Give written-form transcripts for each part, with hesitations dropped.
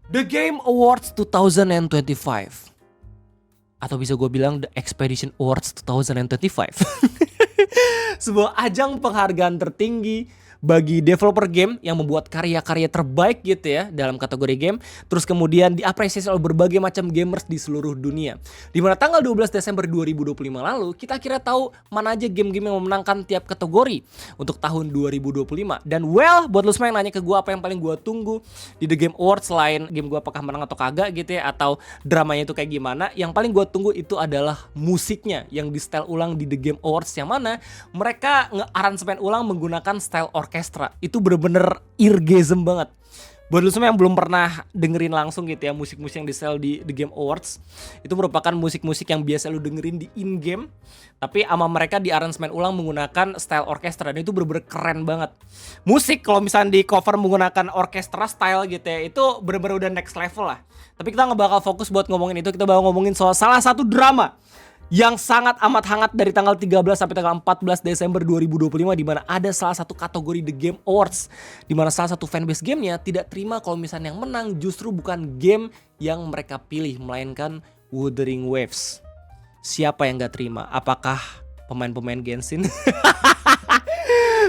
The Game Awards 2025, atau bisa gue bilang The Expedition Awards 2025. Sebuah ajang penghargaan tertinggi bagi developer game yang membuat karya-karya terbaik gitu ya dalam kategori game. Terus kemudian diapresiasi oleh berbagai macam gamers di seluruh dunia. Dimana tanggal 12 Desember 2025 lalu kita kira tahu mana aja game-game yang memenangkan tiap kategori untuk tahun 2025. Dan buat lu semua yang nanya ke gue apa yang paling gue tunggu di The Game Awards selain game gue apakah menang atau kagak gitu ya, atau dramanya itu kayak gimana, yang paling gue tunggu itu adalah musiknya yang di style ulang di The Game Awards, yang mana mereka nge-aransemen ulang menggunakan style orkestra. Itu bener-bener eargasm banget. Buat lu semua yang belum pernah dengerin langsung gitu ya musik-musik yang di style di The Game Awards, itu merupakan musik-musik yang biasa lu dengerin di in-game, tapi sama mereka di aransemen ulang menggunakan style orkestra, dan itu bener-bener keren banget. Musik kalau misalnya di cover menggunakan orkestra style gitu ya, itu bener-bener udah next level lah. Tapi kita nggak bakal fokus buat ngomongin itu, kita bakal ngomongin soal salah satu drama yang sangat amat hangat dari tanggal 13 sampai tanggal 14 Desember 2025, di mana ada salah satu kategori The Game Awards di mana salah satu fanbase gamenya tidak terima kalau misalnya yang menang justru bukan game yang mereka pilih, melainkan Wuthering Waves. Siapa yang gak terima? Apakah pemain-pemain Genshin?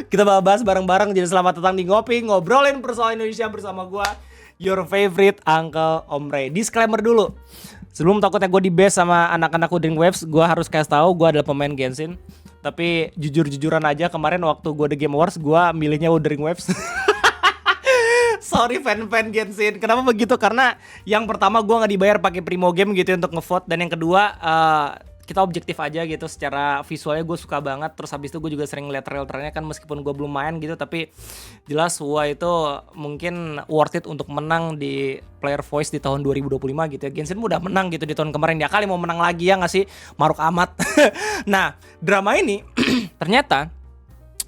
Kita bahas bareng-bareng, jadi selamat datang di Ngopi, ngobrolin persoalan Indonesia bersama gue, your favorite Uncle Om Ray. Disclaimer dulu, sebelum takutnya gue di-base sama anak-anak Wuthering Waves, gue harus kasih tahu gue adalah pemain Genshin. Tapi jujur-jujuran aja, kemarin waktu gue The Game Awards, gue milihnya Wuthering Waves. Sorry fan-fan Genshin. Kenapa begitu? Karena yang pertama gue gak dibayar pakai Primo Game gitu untuk ngevote, dan yang kedua kita objektif aja gitu, secara visualnya gue suka banget. Terus habis itu gue juga sering lihat trailer-trailernya kan, meskipun gue belum main gitu, tapi jelas wah itu mungkin worth it untuk menang di Player Voice di tahun 2025 gitu ya. Genshin udah menang gitu di tahun kemarin, dia kali mau menang lagi ya nggak sih, maruk amat. Nah, drama ini ternyata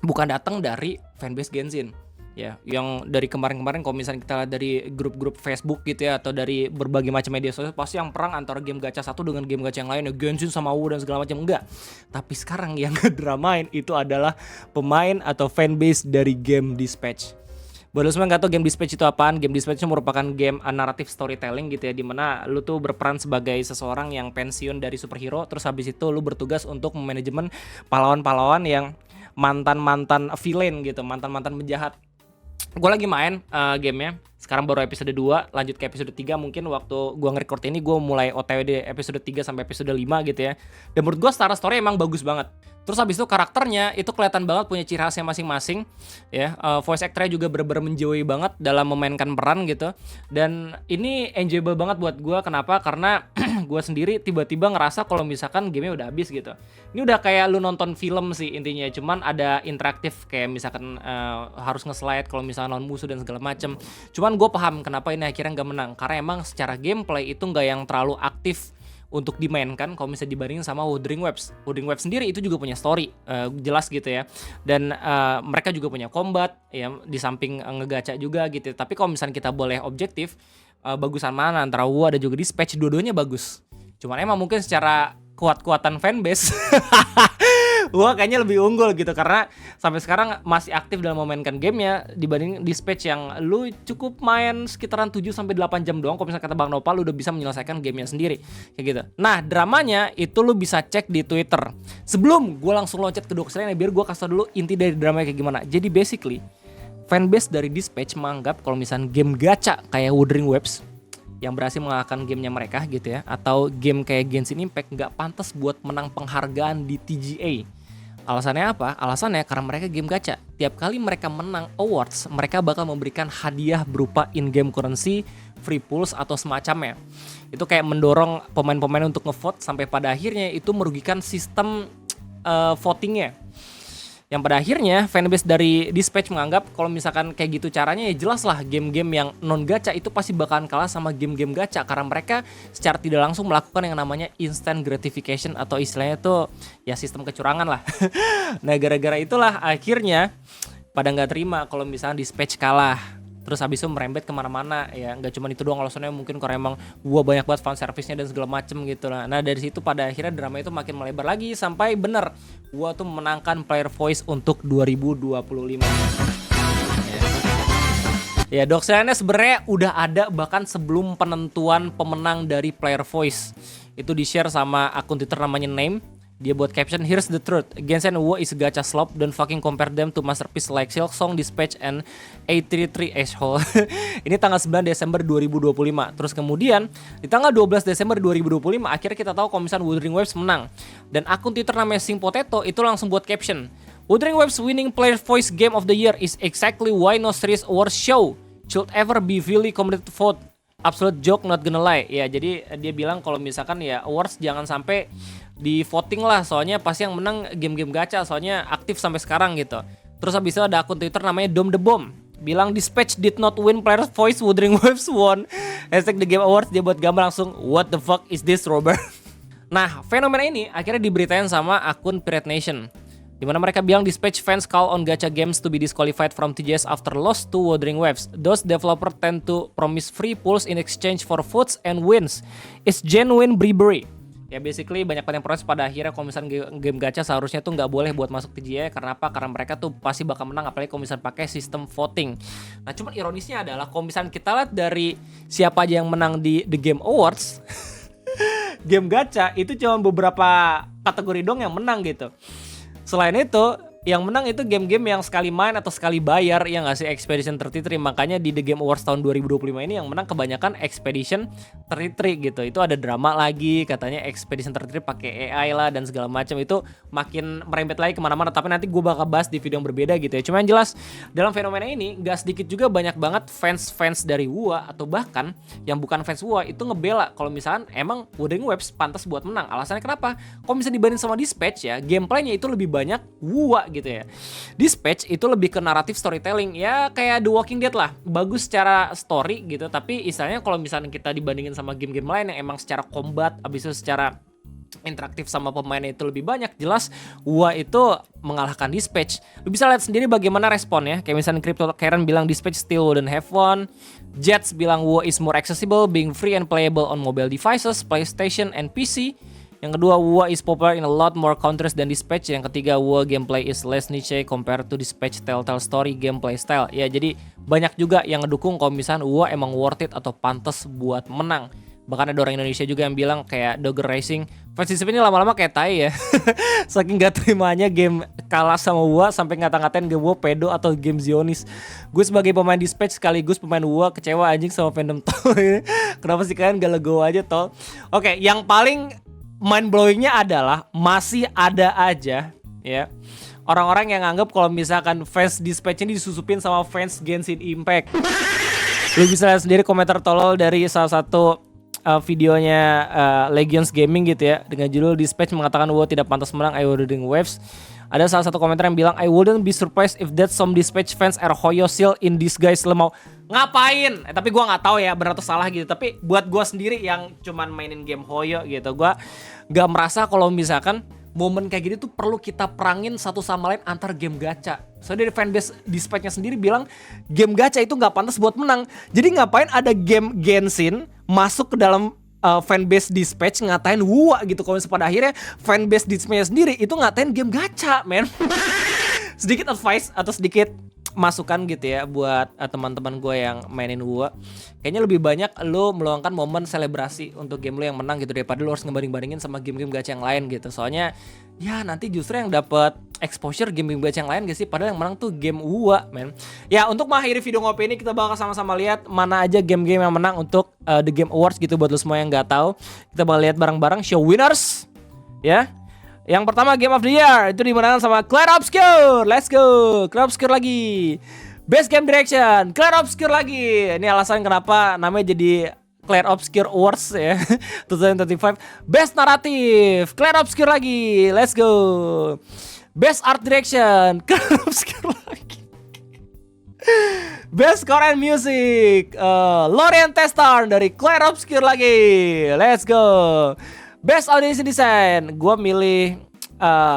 bukan datang dari fanbase Genshin ya, yang dari kemarin-kemarin kalau misalnya kita lihat dari grup-grup Facebook gitu ya, atau dari berbagai macam media sosial, pasti yang perang antara game gacha satu dengan game gacha yang lain ya, Genshin sama WoW dan segala macam. Enggak. Tapi sekarang yang ngedramain itu adalah pemain atau fanbase dari Game Dispatch. Buat lu semua nggak tahu Game Dispatch itu apaan? Game Dispatch itu merupakan game naratif storytelling gitu ya, dimana lu tuh berperan sebagai seseorang yang pensiun dari superhero, terus habis itu lu bertugas untuk memanajemen pahlawan-pahlawan yang mantan-mantan villain gitu, mantan-mantan penjahat. Gue lagi main gamenya, sekarang baru episode 2, lanjut ke episode 3. Mungkin waktu gue nge-record ini gue mulai OTW di episode 3 sampai episode 5 gitu ya. Dan menurut gue secara story emang bagus banget. Terus habis itu karakternya itu kelihatan banget punya ciri khasnya masing-masing ya. Voice actornya juga bener-bener menjiwai banget dalam memainkan peran gitu. Dan ini enjoyable banget buat gue. Kenapa? Karena gue sendiri tiba-tiba ngerasa kalau misalkan gamenya udah habis gitu. Ini udah kayak lu nonton film sih intinya, cuman ada interaktif kayak misalkan harus nge-slide kalau misalkan lawan musuh dan segala macem. Cuman gue paham kenapa ini akhirnya nggak menang, karena emang secara gameplay itu nggak yang terlalu aktif untuk dimainkan kalau misalnya dibandingin sama Wuthering Waves. Wuthering Waves sendiri itu juga punya story jelas gitu ya, dan mereka juga punya combat ya, di samping ngegacha juga gitu. Tapi kalau misalnya kita boleh objektif, bagusan mana antara WoW ada juga Dispatch, dua-duanya bagus. Cuman emang mungkin secara kuat-kuatan fanbase wah kayaknya lebih unggul gitu, karena sampai sekarang masih aktif dalam memainkan gamenya dibanding Dispatch yang lu cukup main sekitaran 7-8 jam doang. Kalau misalnya kata Bang Nopal, lu udah bisa menyelesaikan gamenya sendiri kayak gitu. Nah, dramanya itu lu bisa cek di Twitter. Sebelum gue langsung loncat ke doxernya, biar gue kasih tau dulu inti dari dramanya kayak gimana. Jadi basically fanbase dari Dispatch menganggap kalau misalnya game gacha kayak Wuthering Waves yang berhasil mengalahkan gamenya mereka gitu ya, atau game kayak Genshin Impact nggak pantas buat menang penghargaan di TGA. Alasannya apa? Alasannya karena mereka game gacha. Tiap kali mereka menang awards, mereka bakal memberikan hadiah berupa in-game currency, free pulse atau semacamnya. Itu kayak mendorong pemain-pemain untuk ngevote, sampai pada akhirnya itu merugikan sistem votingnya. Yang pada akhirnya fanbase dari Dispatch menganggap kalau misalkan kayak gitu caranya, ya jelas lah game-game yang non gacha itu pasti bakalan kalah sama game-game gacha, karena mereka secara tidak langsung melakukan yang namanya instant gratification, atau istilahnya tuh ya sistem kecurangan lah. Nah, gara-gara itulah akhirnya pada nggak terima kalau misalnya Dispatch kalah. Terus habis itu merembet kemana-mana ya, nggak cuma itu doang alasannya, mungkin karena emang gua banyak banget fan service-nya dan segala macem gitu lah. Nah, dari situ pada akhirnya drama itu makin melebar lagi sampai bener gua tuh memenangkan Player Voice untuk 2025. Ya, doxeliannya sebenarnya udah ada bahkan sebelum penentuan pemenang dari Player Voice. Itu di-share sama akun Twitter namanya Name. Dia buat caption, "Here's the truth. Genshin WoW is a gacha slop. Don't fucking compare them to masterpiece like Silksong, Dispatch, and A33 Asshole." Ini tanggal 9 Desember 2025. Terus kemudian di tanggal 12 Desember 2025 akhirnya kita tahu kalau misalnya Wuthering Waves menang. Dan akun Twitter namanya Sing Potato itu langsung buat caption, "Wuthering Waves winning Player Voice Game of the Year is exactly why no series awards show should ever be really competitive vote. Absolute joke, not gonna lie." Ya, jadi dia bilang kalau misalkan ya awards jangan sampai di voting lah, soalnya pasti yang menang game-game gacha, soalnya aktif sampai sekarang gitu. Terus habis itu ada akun Twitter namanya Dom the Bomb, bilang Dispatch did not win Player Voice, Wuthering Waves won. Hashtag the Game Awards, dia buat gambar langsung, "What the fuck is this, Robert?" Nah, fenomena ini akhirnya diberitain sama akun Pirate Nation, dimana mereka bilang Dispatch fans call on gacha games to be disqualified from TGS after loss to Wuthering Waves. Those developers tend to promise free pulls in exchange for votes and wins. It's genuine bribery. Ya basically banyak yang protes pada akhirnya kalau misalnya game gacha seharusnya tuh nggak boleh buat masuk TGS. Karena apa? Karena mereka tuh pasti bakal menang apalagi kalau misalnya pakai sistem voting. Nah cuman ironisnya adalah kalau misalnya kita lihat dari siapa aja yang menang di The Game Awards game gacha itu cuma beberapa kategori dong yang menang gitu. Selain itu yang menang itu game-game yang sekali main atau sekali bayar, yang ngasih Expedition 33. Makanya di The Game Awards tahun 2025 ini yang menang kebanyakan Expedition 33 gitu. Itu ada drama lagi, katanya Expedition 33 pakai AI lah dan segala macam. Itu makin merembet lagi kemana-mana. Tapi nanti gue bakal bahas di video yang berbeda gitu ya. Cuma yang jelas dalam fenomena ini gak sedikit juga banyak banget fans-fans dari WoA atau bahkan yang bukan fans WoA itu ngebela kalau misalnya emang Wuthering Waves pantas buat menang. Alasannya kenapa? Kalau misalnya dibanding sama Dispatch ya, gameplaynya itu lebih banyak WoA gitu ya. Dispatch itu lebih ke naratif storytelling, ya kayak The Walking Dead lah, bagus secara story gitu, tapi istilahnya kalau misalnya kita dibandingin sama game-game lain yang emang secara combat, abis itu secara interaktif sama pemainnya itu lebih banyak, jelas WoA itu mengalahkan Dispatch. Lu bisa lihat sendiri bagaimana respon ya, kayak misalnya Crypto Karen bilang Dispatch still wouldn't have won. Jets bilang WoA is more accessible, being free and playable on mobile devices, PlayStation and PC. Yang kedua, WoA is popular in a lot more countries than Dispatch. Yang ketiga, WoA gameplay is less niche compared to Dispatch Telltale Story gameplay style. Ya, jadi banyak juga yang ngedukung kalau misalnya WoA emang worth it atau pantas buat menang. Bahkan ada orang Indonesia juga yang bilang kayak Dogger Racing, fans ini lama-lama kayak tai ya. Saking gak terimanya game kalah sama WoA sampai ngata-ngatain game WoA pedo atau game Zionis. Gue sebagai pemain Dispatch sekaligus pemain WoA kecewa anjing sama fandom tol ini. Kenapa sih kalian gak legowo aja tol? Oke, yang paling mind blowingnya adalah masih ada aja ya orang-orang yang anggap kalau misalkan fans Dispatch ini disusupin sama fans Genshin Impact. Lu bisa lihat sendiri komentar tolol dari salah satu videonya Legions Gaming gitu ya, dengan judul Dispatch mengatakan WoW tidak pantas menang Wuthering Waves. Ada salah satu komentar yang bilang, "I wouldn't be surprised if that some Dispatch fans are Hoyosil in disguise." Lemau ngapain? Tapi gue nggak tahu ya benar atau salah gitu. Tapi buat gue sendiri yang cuman mainin game Hoyo gitu, gue nggak merasa kalau misalkan momen kayak gini tuh perlu kita perangin satu sama lain antar game gacha. Soalnya dari fanbase Dispatch-nya sendiri bilang game gacha itu nggak pantas buat menang. Jadi ngapain ada game Genshin masuk ke dalam fanbase Dispatch ngatain WoA gitu. Kalau pada akhirnya fanbase Dispatch sendiri itu ngatain game gacha, men. Sedikit advice atau sedikit masukan gitu ya buat teman-teman gue yang mainin WoA. Kayaknya lebih banyak lo meluangkan momen selebrasi untuk game lo yang menang gitu daripada lo harus ngebanding-bandingin sama game-game gacha yang lain gitu. Soalnya ya nanti justru yang dapat exposure game-game gacha yang lain gak sih, padahal yang menang tuh game WoA, men. Ya, untuk mengakhiri video ngopi ini kita bakal sama-sama lihat mana aja game-game yang menang untuk The Game Awards gitu buat lo semua yang nggak tahu. Kita bakal lihat bareng-bareng show winners ya. Yang pertama Game of the Year itu dimenangkan sama Clair Obscur. Let's go. Clair Obscur lagi. Best Game Direction Clair Obscur lagi. Ini alasan kenapa namanya jadi Clair Obscur Awards ya 2035. Best Narrative Clair Obscur lagi. Let's go. Best Art Direction Clair Obscur lagi. Best Score and Music Lorient Testar dari Clair Obscur lagi. Let's go. Best Audio Design, gue milih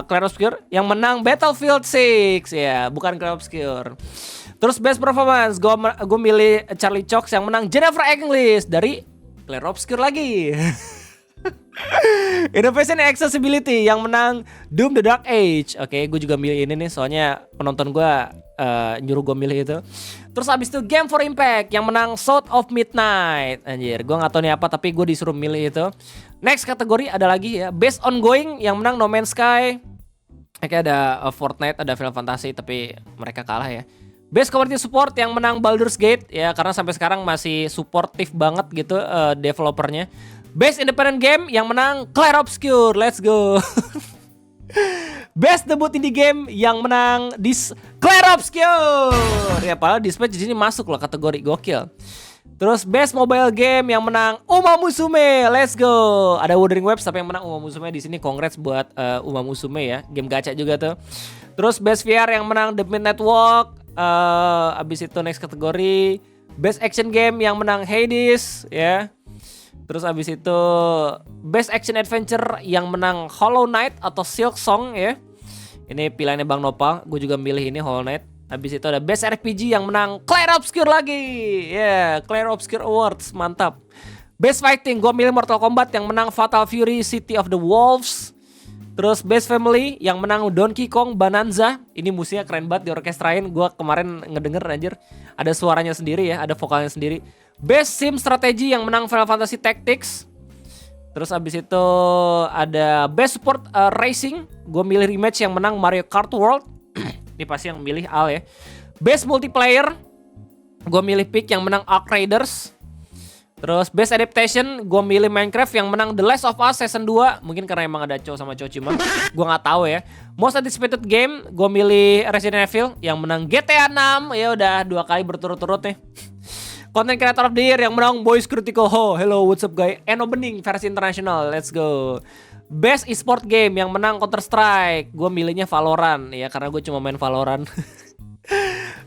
Clair Obscur. Yang menang Battlefield 6 ya, bukan Clair Obscur. Terus Best Performance, gue milih Charlie Cox. Yang menang Jennifer English dari Clair Obscur lagi. Innovation and Accessibility yang menang Doom The Dark Age. Oke, gue juga milih ini nih soalnya penonton gue nyuruh gue milih itu. Terus abis itu Game for Impact yang menang South of Midnight. Anjir, gue gak tahu nih apa tapi gue disuruh milih itu. Next kategori ada lagi ya, Best Ongoing yang menang No Man's Sky. Oke, ada Fortnite, ada Final Fantasy tapi mereka kalah ya. Best Community Support yang menang Baldur's Gate ya karena sampai sekarang masih supportive banget gitu developernya. Best Independent Game yang menang Clair Obscur, let's go. Best Debut Indie Game yang menang Clair Obscur. Ya padahal Dispatch di sini masuk loh kategori gokil. Terus Best Mobile Game yang menang Uma Musume, let's go. Ada Wuthering Waves tapi yang menang Uma Musume di sini. Congrats buat Uma Musume ya, game gacha juga tuh. Terus Best VR yang menang The Midnight Walk. Abis itu next kategori Best Action Game yang menang Hades ya. Terus abis itu Best Action Adventure yang menang Hollow Knight atau Silk Song ya. Ini pilihannya Bang Nopal, gue juga milih ini Hollow Knight. Habis itu ada Best RPG yang menang Clair Obscur lagi. Ya, yeah, Clair Obscur Awards, mantap. Best Fighting, gue milih Mortal Kombat yang menang Fatal Fury City of the Wolves. Terus Best Family yang menang Donkey Kong Bonanza. Ini musiknya keren banget diorkestrain. Gue kemarin ngedenger anjir. Ada suaranya sendiri ya, ada vokalnya sendiri. Best Sim Strategy yang menang Final Fantasy Tactics. Terus abis itu ada Best Sport Racing. Gue milih Rematch yang menang Mario Kart World. Ini pasti yang milih Al ya. Best Multiplayer, gue milih Peak yang menang Ark Raiders. Terus Best Adaptation, gue milih Minecraft yang menang The Last of Us Season 2. Mungkin karena emang ada cowok sama cowok cuma gue gak tahu ya. Most Anticipated Game, gue milih Resident Evil yang menang GTA 6. Ya udah 2 kali berturut-turut nih. Content Creator of the Year yang menang Boys Critical Ho. Hello, what's up guys? And opening versi internasional, let's go. Best Esport Game yang menang Counter Strike. Gue milihnya Valorant ya karena gue cuma main Valorant.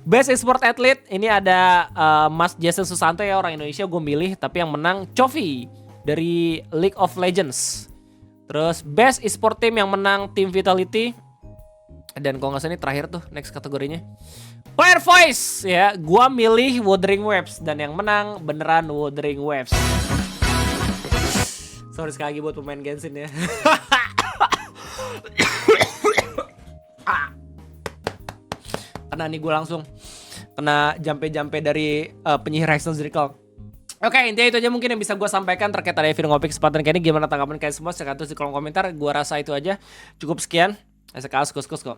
Best Esport Athlete ini ada Mas Jason Susanto ya, orang Indonesia, gue milih. Tapi yang menang Chovy dari League of Legends. Terus Best Esport Team yang menang Team Vitality. Dan kalau nggak salah ini terakhir tuh next kategorinya Player Voice ya. Gue milih Wuthering Waves dan yang menang beneran Wuthering Waves. Sorry sekali lagi buat pemain Genshin ya. Karena nih gue langsung kena jampe-jampe dari penyihir Hextone Circle. Oke, intinya itu aja mungkin yang bisa gue sampaikan terkait ada video ngopi kesempatan kali ini. Gimana tanggapan kalian semua? Silahkan tulis di kolom komentar. Gue rasa itu aja. Cukup sekian. SKS kos kok.